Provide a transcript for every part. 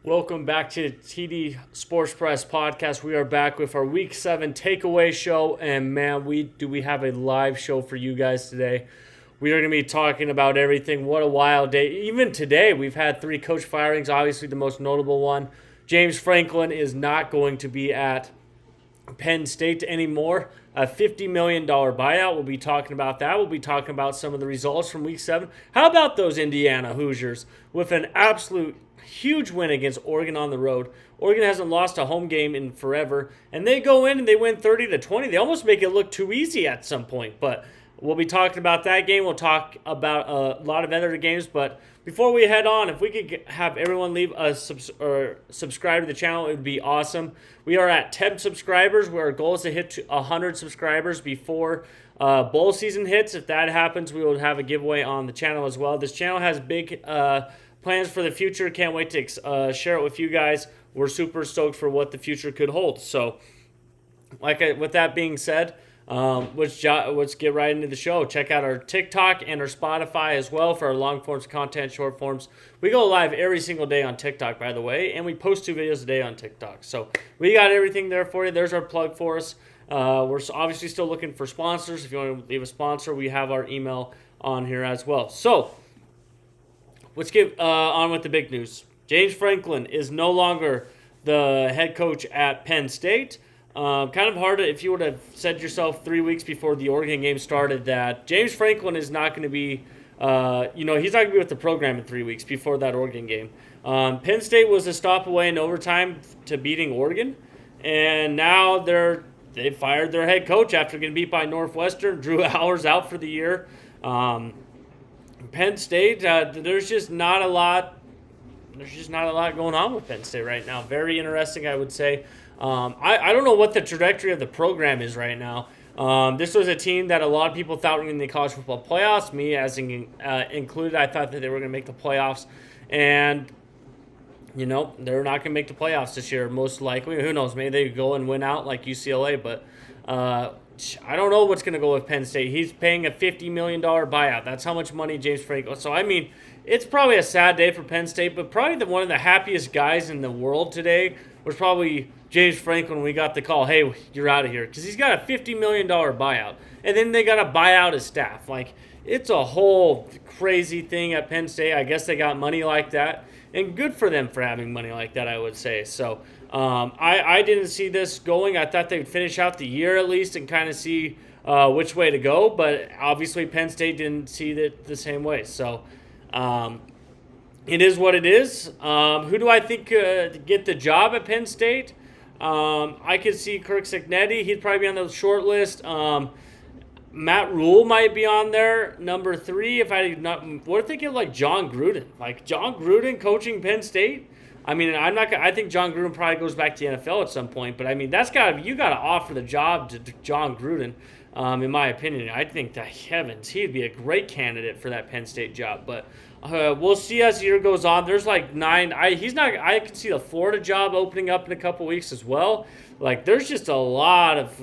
Welcome back to the TD SportsPress podcast. We are back with our Week 7 takeaway show, and man, we have a live show for you guys today. We are going to be talking about everything. What a wild day. Even today, we've had 3 coach firings, obviously the most notable one. James Franklin is not going to be at Penn State anymore. A $50 million buyout. We'll be talking about that. We'll be talking about some of the results from Week 7. How about those Indiana Hoosiers with an absolute huge win against Oregon on the road? Oregon hasn't lost a home game in forever, and they go in and they win 30-20. They almost make it look too easy at some point, but we'll be talking about that game. We'll talk about a lot of other games, but before we head on, if we could have everyone leave a subscribe to the channel, it would be awesome. We are at 10 subscribers, where our goal is to hit 100 subscribers before bowl season hits. If that happens, we will have a giveaway on the channel as well. This channel has big plans for the future. Can't wait to share it with you guys. We're super stoked for what the future could hold. So, with that being said, let's get right into the show. Check out our TikTok and our Spotify as well for our long forms content, short forms. We go live every single day on TikTok, by the way, and we post 2 videos a day on TikTok. So we got everything there for you. There's our plug for us. We're obviously still looking for sponsors. If you want to leave a sponsor, we have our email on here as well. So let's get on with the big news. James Franklin is no longer the head coach at Penn State. Kind of hard if you would have said yourself 3 weeks before the Oregon game started that James Franklin is not going to be, he's not going to be with the program in 3 weeks before that Oregon game. Penn State was a stop away in overtime to beating Oregon, and now they fired their head coach after getting beat by Northwestern. Drew Howard's out for the year. Penn State, there's just not a lot going on with Penn State right now. Very interesting, I would say. I don't know what the trajectory of the program is right now. This was a team that a lot of people thought were in the college football playoffs, me as included. I thought that they were going to make the playoffs, and they're not going to make the playoffs this year, most likely. Who knows? Maybe they go and win out like UCLA, but I don't know what's going to go with Penn State. He's paying a $50 million buyout. That's how much money James Franklin. So, it's probably a sad day for Penn State, but probably one of the happiest guys in the world today was probably James Franklin when we got the call, hey, you're out of here. Because he's got a $50 million buyout. And then they got to buy out his staff. It's a whole crazy thing at Penn State. I guess they got money like that. And good for them for having money like that, I would say. So I didn't see this going. I thought they would finish out the year at least and kind of see which way to go. But obviously Penn State didn't see it the same way. So it is what it is. Who do I think could get the job at Penn State? I could see Kirk Cignetti. He'd probably be on the short list. Matt Rule might be on there. Number 3, what if they get John Gruden? John Gruden coaching Penn State? I think John Gruden probably goes back to the NFL at some point, but you got to offer the job to John Gruden. In my opinion, I think that he'd be a great candidate for that Penn State job. But we'll see as the year goes on. There's 9. I can see the Florida job opening up in a couple weeks as well. There's just a lot of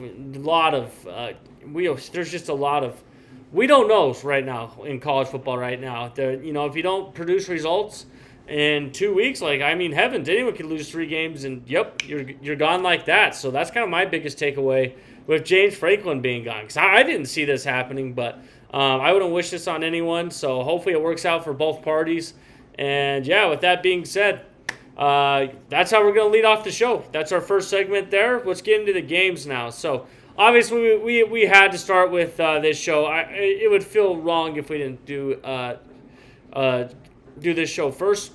we don't know right now in college football right now. If you don't produce results in 2 weeks, heavens, anyone could lose 3 games and you're gone like that. So that's kind of my biggest takeaway with James Franklin being gone, because I didn't see this happening, but I wouldn't wish this on anyone. So hopefully it works out for both parties. And with that being said, that's how we're going to lead off the show. That's our first segment there. Let's get into the games now. So obviously we had to start with this show. It would feel wrong if we didn't do this show first.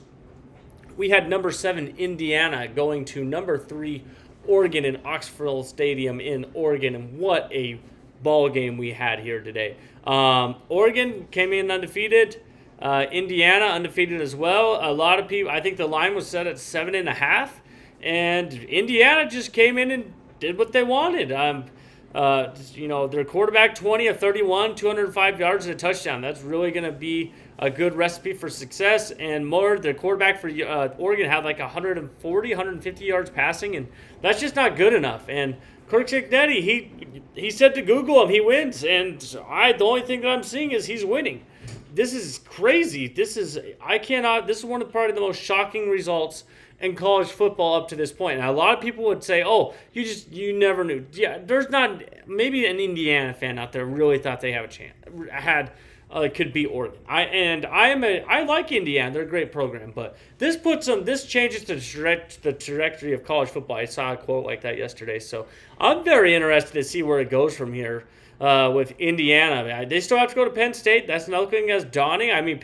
We had number 7 Indiana going to number 3 Oregon in Oxford Stadium in Oregon, and what a ball game we had here today. Oregon came in undefeated. Indiana undefeated as well. A lot of people, I think the line was set at 7.5, and Indiana just came in and did what they wanted. Their quarterback 20 of 31, 205 yards and a touchdown. That's really going to be a good recipe for success. And more, their quarterback for Oregon had 140, 150 yards passing, and that's just not good enough. And Kirk Cignetti, he said to Google him, he wins, and the only thing that I'm seeing is he's winning. this is crazy. This is one of probably the most shocking results in college football up to this point. And a lot of people would say, "Oh, you never knew." Yeah, there's not maybe an Indiana fan out there really thought they have a chance. Could beat Oregon. I like Indiana. They're a great program, but this changes the trajectory of college football. I saw a quote like that yesterday, so I'm very interested to see where it goes from here with Indiana. They still have to go to Penn State. That's nothing as daunting. I mean,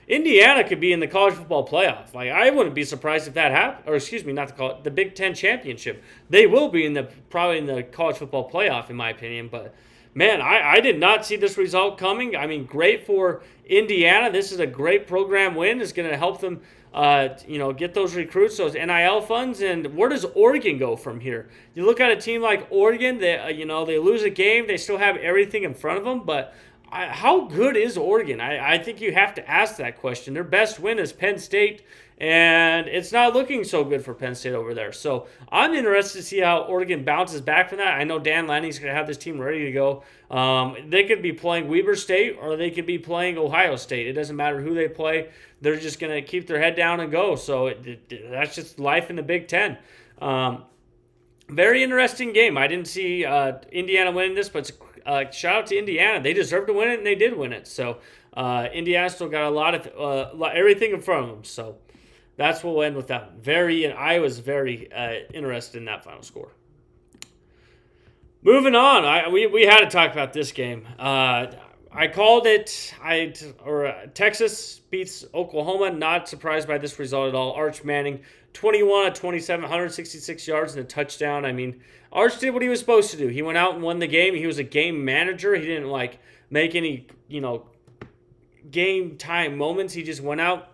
Indiana could be in the college football playoff. Like, I wouldn't be surprised if that happened. Or excuse me, not the Big Ten championship. They will be probably in the college football playoff, in my opinion, but. Man, I did not see this result coming. I mean, great for Indiana. This is a great program win. It's going to help them, get those recruits, those NIL funds. And where does Oregon go from here? You look at a team like Oregon. They lose a game. They still have everything in front of them. But how good is Oregon? I think you have to ask that question. Their best win is Penn State. And it's not looking so good for Penn State over there. So I'm interested to see how Oregon bounces back from that. I know Dan Lanning's going to have this team ready to go. They could be playing Weber State or they could be playing Ohio State. It doesn't matter who they play. They're just going to keep their head down and go. So that's just life in the Big Ten. Very interesting game. I didn't see Indiana winning this, but shout out to Indiana. They deserved to win it, and they did win it. So Indiana still got a lot of everything in front of them. So that's what we'll end with that. I was very interested in that final score. Moving on, we had to talk about this game. I called it. Texas beats Oklahoma. Not surprised by this result at all. Arch Manning, 21 of 27, 166 yards and a touchdown. I mean, Arch did what he was supposed to do. He went out and won the game. He was a game manager. He didn't make any game time moments. He just went out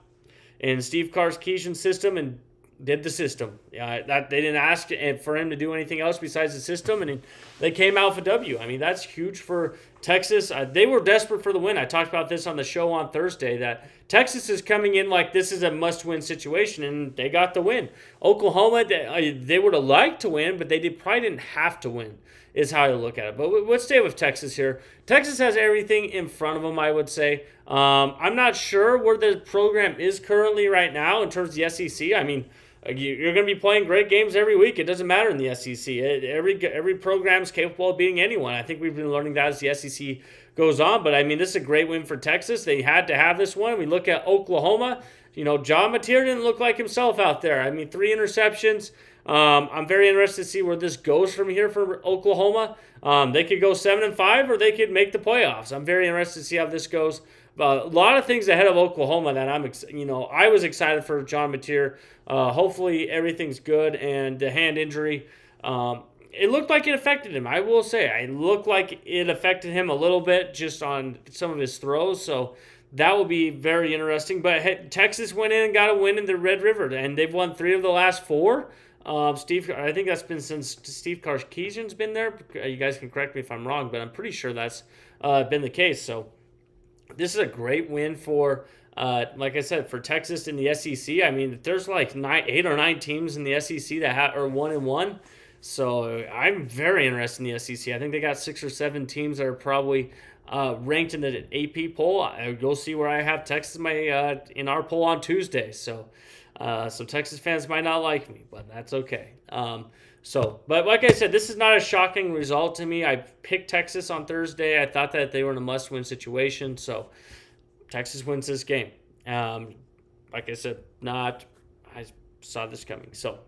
in Steve Sarkisian's system and did the system. That they didn't ask for him to do anything else besides the system, and they came out with a W. I mean, that's huge for Texas. They were desperate for the win. I talked about this on the show on Thursday, that Texas is coming in like this is a must-win situation, and they got the win. Oklahoma, they would have liked to win, but they probably didn't have to win, is how I look at it. But let's stay with Texas here. Texas has everything in front of them, I would say. I'm not sure where the program is currently right now in terms of the SEC. I mean, you're going to be playing great games every week. It doesn't matter in the SEC. Every program is capable of beating anyone. I think we've been learning that as the SEC goes on. But, I mean, this is a great win for Texas. They had to have this one. We look at Oklahoma. John Mateer didn't look like himself out there. I mean, 3 interceptions. I'm very interested to see where this goes from here for Oklahoma. They could go 7-5 or they could make the playoffs. I'm very interested to see how this goes. A lot of things ahead of Oklahoma that I was excited for John Mateer. Hopefully everything's good, and the hand injury, it looked like it affected him. I will say, it looked like it affected him a little bit just on some of his throws. So that will be very interesting. But hey, Texas went in and got a win in the Red River, and they've won 3 of the last 4. I think that's been since Steve Sarkisian's been there. You guys can correct me if I'm wrong, but I'm pretty sure that's been the case. So this is a great win for, like I said, for Texas in the SEC. I mean, there's like 8 or 9 teams in the SEC that are 1-1. So I'm very interested in the SEC. I think they got 6 or 7 teams that are probably ranked in the AP poll. You'll see where I have Texas in our poll on Tuesday. So Texas fans might not like me, but that's okay. But like I said, this is not a shocking result to me. I picked Texas on Thursday. I thought that they were in a must-win situation, so Texas wins this game. Like I said, I saw this coming. So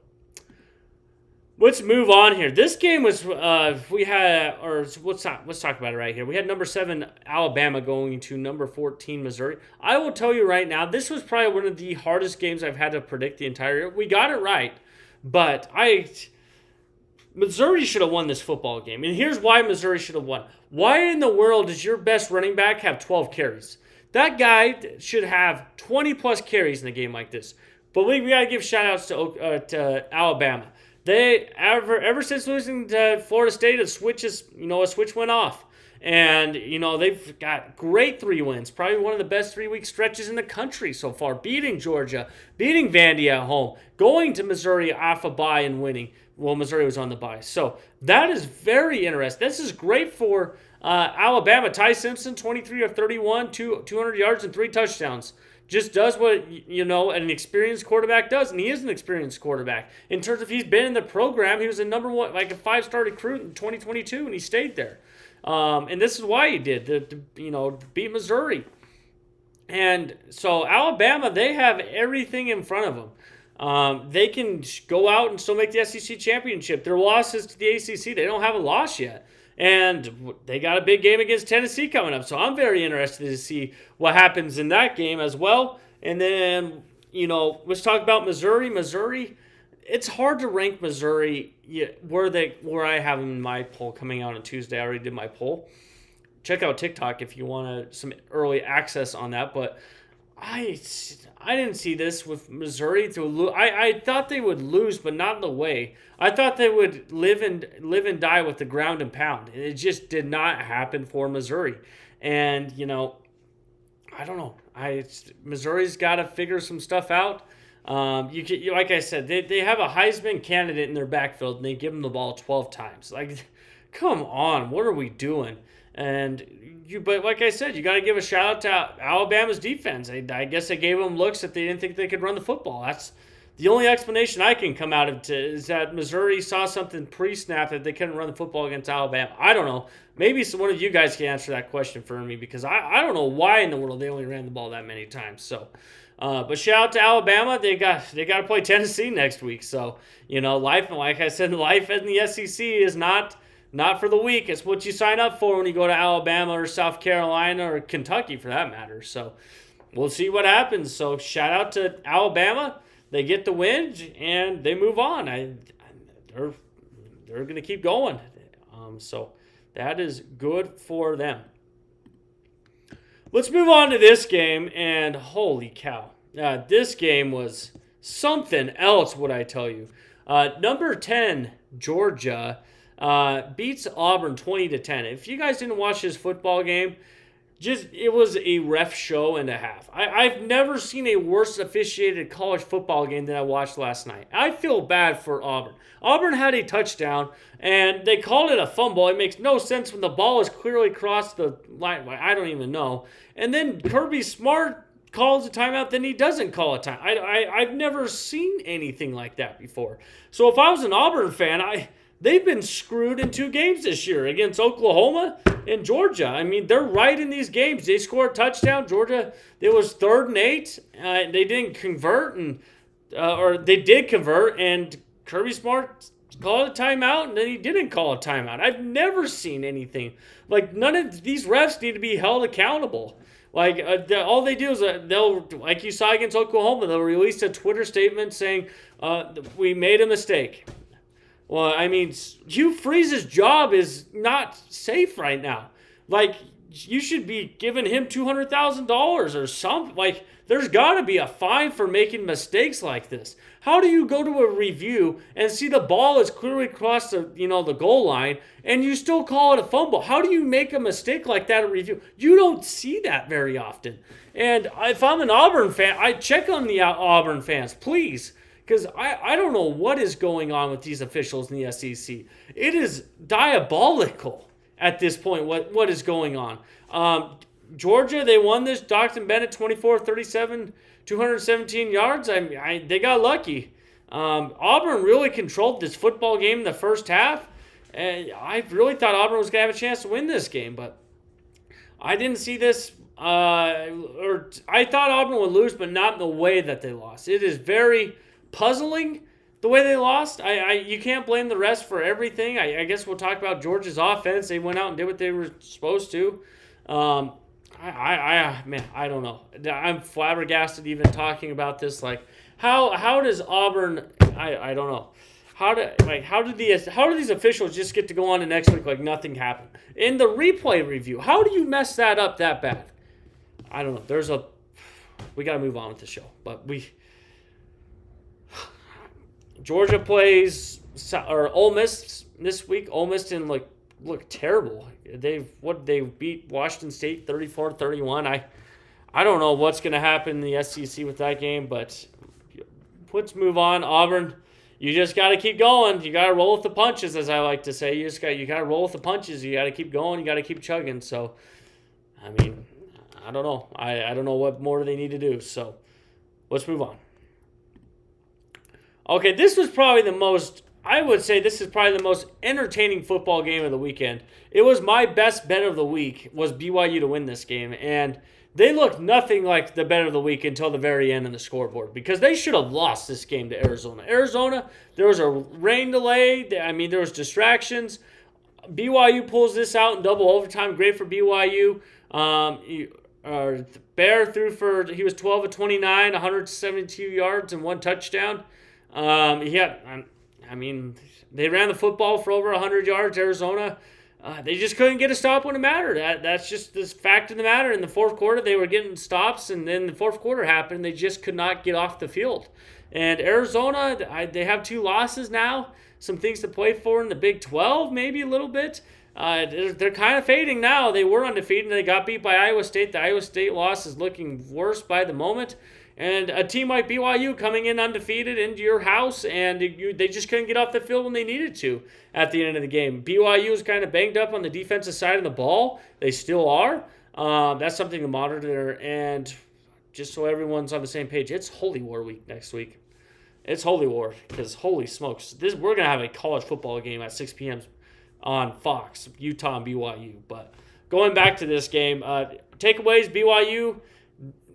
let's move on here. This game was let's talk about it right here. We had number 7 Alabama going to number 14 Missouri. I will tell you right now, this was probably one of the hardest games I've had to predict the entire year. We got it right, but Missouri should have won this football game. And here's why Missouri should have won. Why in the world does your best running back have 12 carries? That guy should have 20-plus carries in a game like this. But we got to give shout-outs to Alabama. They ever since losing to Florida State, a switch went off. And, they've got great 3 wins. Probably one of the best 3-week stretches in the country so far. Beating Georgia, beating Vandy at home, going to Missouri off a bye and winning. Well, Missouri was on the bye. So that is very interesting. This is great for Alabama. Ty Simpson, 23 of 31, 200 yards and 3 touchdowns. Just does what, an experienced quarterback does, and he is an experienced quarterback. In terms of he's been in the program, he was a number one, like a 5-star recruit in 2022, and he stayed there. And this is why he did, to beat Missouri. And so Alabama, they have everything in front of them. They can go out and still make the SEC championship. Their losses to the ACC, they don't have a loss yet. And they got a big game against Tennessee coming up. So I'm very interested to see what happens in that game as well. And then, let's talk about Missouri. Missouri, it's hard to rank Missouri where I have them in my poll coming out on Tuesday. I already did my poll. Check out TikTok if you want some early access on that. But I didn't see this with Missouri to lose. I thought they would lose, but not in the way. I thought they would live and die with the ground and pound. It just did not happen for Missouri. And, I don't know. Missouri's got to figure some stuff out. Like I said, they have a Heisman candidate in their backfield, and they give them the ball 12 times. Like, come on, what are we doing? But like I said, you got to give a shout out to Alabama's defense. I guess they gave them looks that they didn't think they could run the football. That's the only explanation I can come out of is that Missouri saw something pre-snap that they couldn't run the football against Alabama. I don't know. Maybe one of you guys can answer that question for me because I don't know why in the world they only ran the ball that many times. So, but shout out to Alabama. They got to play Tennessee next week. So life, like I said, life in the SEC is not for the weak. It's what you sign up for when you go to Alabama or South Carolina or Kentucky for that matter. So we'll see what happens. So shout out to Alabama. They get the win and they move on. They're going to keep going. So that is good for them. Let's move on to this game. And holy cow. This game was something else, would I tell you. Number 10, Georgia, beats Auburn 20-10. If you guys didn't watch this football game, it was a ref show and a half. I've never seen a worse officiated college football game than I watched last night. I feel bad for Auburn. Auburn had a touchdown, and they called it a fumble. It makes no sense when the ball is clearly crossed the line. I don't even know. And then Kirby Smart calls a timeout, then he doesn't call a time. I've never seen anything like that before. So if I was an Auburn fan, they've been screwed in 2 games this year against Oklahoma and Georgia. I mean, they're right in these games. They scored a touchdown. Georgia, it was 3rd and 8. They didn't convert, or they did convert, and Kirby Smart called a timeout, and then he didn't call a timeout. I've never seen anything. Like, none of these refs need to be held accountable. Like, all they do is they'll, like you saw against Oklahoma, they'll release a Twitter statement saying, we made a mistake. Well, I mean, Hugh Freeze's job is not safe right now. Like, you should be giving him $200,000 or something. Like, there's got to be a fine for making mistakes like this. How do you go to a review and see the ball is clearly across the goal line and you still call it a fumble? How do you make a mistake like that at review? You don't see that very often. And if I'm an Auburn fan, I check on the Auburn fans, please. Because I don't know what is going on with these officials in the SEC. It is diabolical at this point what is going on. Georgia, they won this. Doxson Bennett, 24-37, 217 yards. They got lucky. Auburn really controlled this football game in the first half. And I really thought Auburn was going to have a chance to win this game. But I didn't see this. Or I thought Auburn would lose, but not in the way that they lost. It is very puzzling the way they lost. You can't blame the rest for everything. I guess we'll talk about Georgia's offense. They went out and did what they were supposed to. Man, I don't know. I'm flabbergasted even talking about this. Like, how does Auburn? I don't know. How do these officials just get to go on to next week like nothing happened? In the replay review, how do you mess that up that bad? I don't know. We got to move on with the show, but Georgia plays Ole Miss this week. Ole Miss didn't look terrible. They beat Washington State 34-31. I don't know what's going to happen in the SEC with that game, but let's move on. Auburn, you just got to keep going. You got to roll with the punches, as I like to say. You got to roll with the punches. You got to keep going. You got to keep chugging. So, I mean, I don't know. I don't know what more they need to do. So, let's move on. Okay, this is probably the most entertaining football game of the weekend. It was my best bet of the week, was BYU to win this game. And they looked nothing like the bet of the week until the very end of the scoreboard, because they should have lost this game to Arizona. Arizona, there was a rain delay. I mean, there was distractions. BYU pulls this out in double overtime. Great for BYU. Bear he was 12 of 29, 172 yards and 1 touchdown. They ran the football for over 100 yards. Arizona, they just couldn't get a stop when it mattered. That's just the fact of the matter. In the fourth quarter, they were getting stops, and then the fourth quarter happened. They just could not get off the field. And Arizona, they have 2 losses now. Some things to play for in the Big 12, maybe a little bit. They're kind of fading now. They were undefeated. They got beat by Iowa State. The Iowa State loss is looking worse by the moment. And a team like BYU coming in undefeated into your house, and they just couldn't get off the field when they needed to at the end of the game. BYU is kind of banged up on the defensive side of the ball. They still are. That's something to monitor. And just so everyone's on the same page, it's Holy War week next week. It's Holy War, because holy smokes, we're going to have a college football game at 6 p.m. on Fox, Utah and BYU. But going back to this game, takeaways, BYU,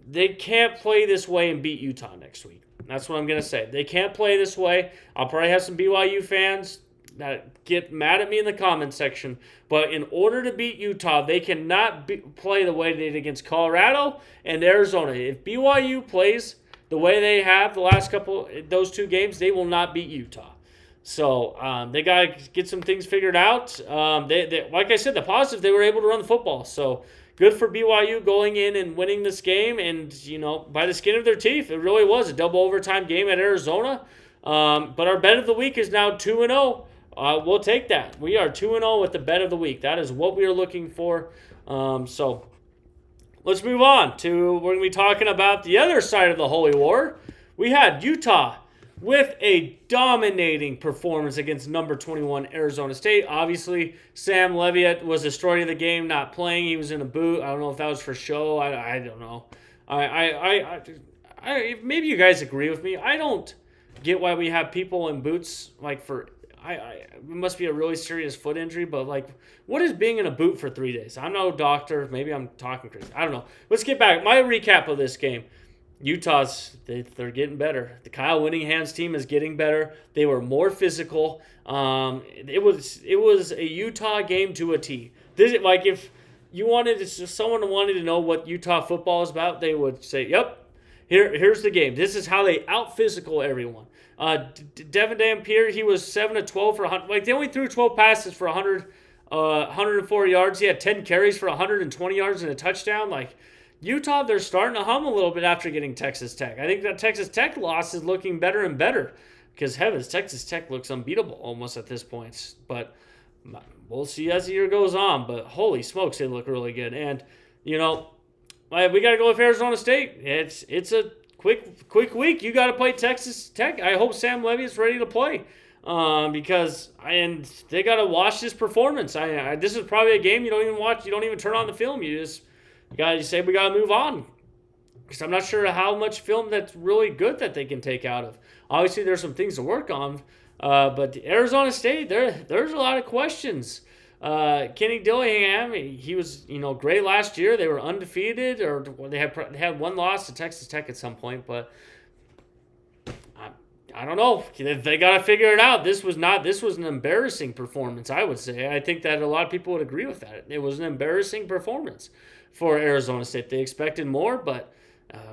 they can't play this way and beat Utah next week. That's what I'm going to say. They can't play this way. I'll probably have some BYU fans that get mad at me in the comments section. But in order to beat Utah, they cannot play the way they did against Colorado and Arizona. If BYU plays the way they have the last those 2 games, they will not beat Utah. So they got to get some things figured out. They like I said, the positive, they were able to run the football. So good for BYU going in and winning this game, and by the skin of their teeth. It really was a double overtime game at Arizona. But our bet of the week is now 2-0. We'll take that. We are 2-0 with the bet of the week. That is what we are looking for. So let's move on to, we're going to be talking about the other side of the Holy War. We had Utah with a dominating performance against number 21 Arizona State. Obviously, Sam Leviett was the story of the game, not playing. He was in a boot. I don't know if that was for show. I don't know. Maybe you guys agree with me. I don't get why we have people in boots it must be a really serious foot injury, but what is being in a boot for 3 days? I'm no doctor. Maybe I'm talking crazy. I don't know. Let's get back. My recap of this game. Utah's, they're getting better. The Kyle Whittingham's team is getting better. They were more physical. It was a Utah game to a T. If someone wanted to know what Utah football is about, they would say, "Yep, here's the game. This is how they out physical everyone." Devin Dampier, he was 7 of 12 for 100. They only threw 12 passes for 104 yards. He had 10 carries for 120 yards and a touchdown. Utah, they're starting to hum a little bit after getting Texas Tech. I think that Texas Tech loss is looking better and better, because heavens, Texas Tech looks unbeatable almost at this point. But we'll see as the year goes on. But holy smokes, they look really good. And, we got to go with Arizona State. It's a quick week. You got to play Texas Tech. I hope Sam Levy is ready to play, because they got to watch this performance. This is probably a game you don't even watch. You don't even turn on the film. You say we got to move on, because I'm not sure how much film that's really good that they can take out of. Obviously, there's some things to work on, but Arizona State, there's a lot of questions. Kenny Dillingham, he was great last year. They were undefeated, or they had 1 loss to Texas Tech at some point, but I don't know. They got to figure it out. This was an embarrassing performance, I would say. I think that a lot of people would agree with that. It was an embarrassing performance for Arizona State. They expected more, but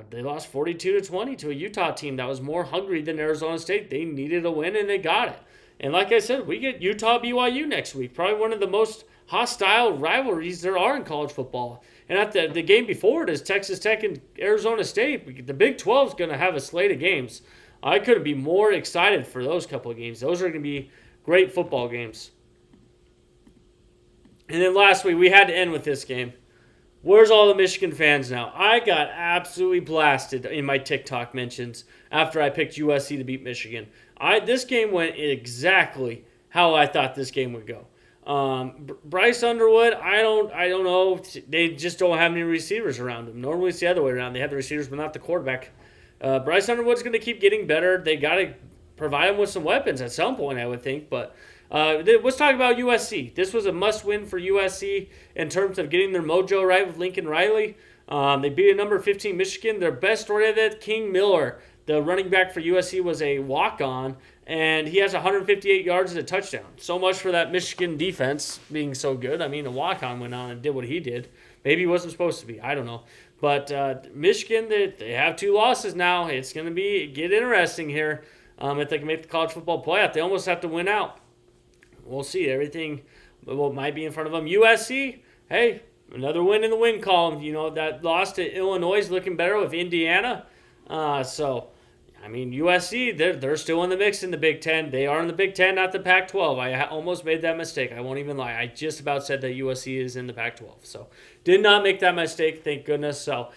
they lost 42-20 to a Utah team that was more hungry than Arizona State. They needed a win, and they got it. And like I said, we get Utah-BYU next week, probably one of the most hostile rivalries there are in college football. And at the game before it is Texas Tech and Arizona State. The Big 12 is going to have a slate of games. I couldn't be more excited for those couple of games. Those are going to be great football games. And then lastly, we had to end with this game. Where's all the Michigan fans now? I got absolutely blasted in my TikTok mentions after I picked USC to beat Michigan. This game went exactly how I thought this game would go. Bryce Underwood, I don't know. They just don't have any receivers around him. Normally it's the other way around. They have the receivers, but not the quarterback. Bryce Underwood's going to keep getting better. They got to provide him with some weapons at some point, I would think. But let's talk about USC. This was a must-win for USC in terms of getting their mojo right with Lincoln Riley. They beat a number 15 Michigan. Their best story of it, King Miller, the running back for USC, was a walk-on, and he has 158 yards and a touchdown. So much for that Michigan defense being so good. I mean, a walk-on went on and did what he did. Maybe he wasn't supposed to be. I don't know. But Michigan, they have 2 losses now. It's going to get interesting here. If they can make the college football playoff, they almost have to win out. We'll see. Everything might be in front of them. USC, hey, another win in the win column. You know, that loss to Illinois is looking better with Indiana. I mean, USC, they're still in the mix in the Big Ten. They are in the Big Ten, not the Pac-12. I almost made that mistake. I won't even lie. I just about said that USC is in the Pac-12. So, did not make that mistake, thank goodness. So,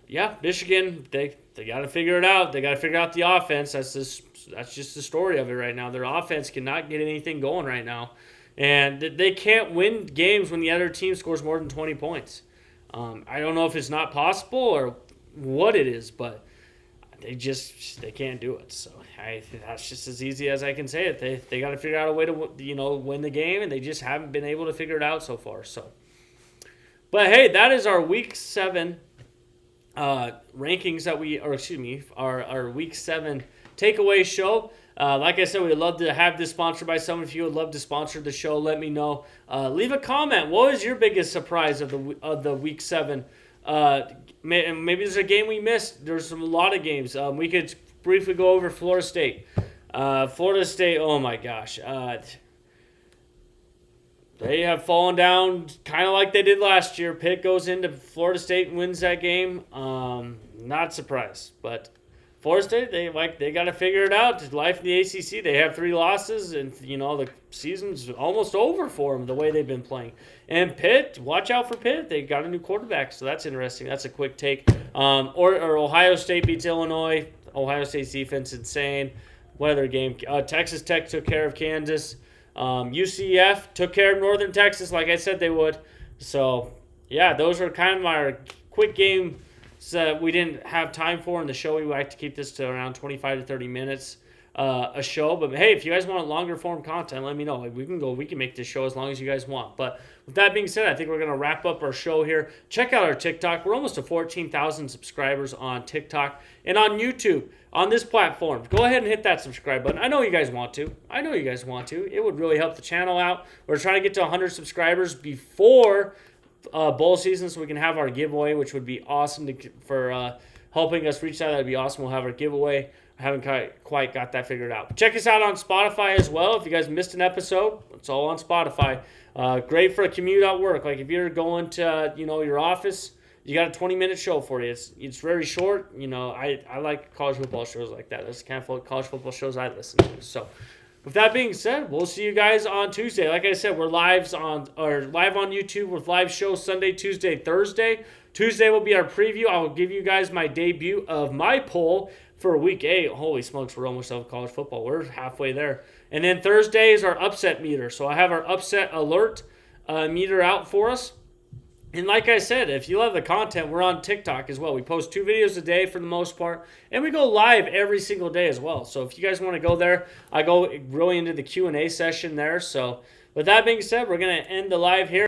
yeah, Michigan, they got to figure it out. They got to figure out the offense. That's just the story of it right now. Their offense cannot get anything going right now. And they can't win games when the other team scores more than 20 points. I don't know if it's not possible or what it is, but they can't do it. So that's just as easy as I can say it. They got to figure out a way to win the game, and they just haven't been able to figure it out so far. So, but hey, that is our Week 7 rankings our Week 7 takeaway show. Like I said, we'd love to have this sponsored by someone. If you would love to sponsor the show, let me know. Leave a comment. What was your biggest surprise of the Week 7? Maybe there's a game we missed. There's a lot of games. We could briefly go over Florida State. Florida State, oh my gosh. They have fallen down kind of like they did last year. Pitt goes into Florida State and wins that game. Not surprised. But Florida State, they got to figure it out. Life in the ACC, they have 3 losses, and the season's almost over for them the way they've been playing. And Pitt, watch out for Pitt. They got a new quarterback, so that's interesting. That's a quick take. Or Ohio State beats Illinois. Ohio State's defense insane. What other game? Texas Tech took care of Kansas. UCF took care of Northern Texas, like I said they would. So, yeah, those are kind of our quick game. We didn't have time for in the show. We like to keep this to around 25 to 30 minutes a show. But, hey, if you guys want longer form content, let me know. We can make this show as long as you guys want. But with that being said, I think we're going to wrap up our show here. Check out our TikTok. We're almost to 14,000 subscribers on TikTok and on YouTube on this platform. Go ahead and hit that subscribe button. I know you guys want to. It would really help the channel out. We're trying to get to 100 subscribers before bowl season, so we can have our giveaway, which would be awesome for helping us reach that. That'd be awesome. We'll have our giveaway. I haven't quite got that figured out. Check us out on Spotify as well. If you guys missed an episode, it's all on Spotify. Great for a commute at work. Like if you're going to your office, you got a 20-minute show for you. It's very short. I like college football shows like that. That's the kind of college football shows I listen to. So, with that being said, we'll see you guys on Tuesday. Like I said, we're live on YouTube with live shows Sunday, Tuesday, Thursday. Tuesday will be our preview. I will give you guys my debut of my poll for Week 8. Holy smokes, we're almost out of college football. We're halfway there. And then Thursday is our upset meter. So I have our upset alert meter out for us. And like I said, if you love the content, we're on TikTok as well. We post 2 videos a day for the most part, and we go live every single day as well. So if you guys want to go there, I go really into the Q&A session there. So with that being said, we're going to end the live here.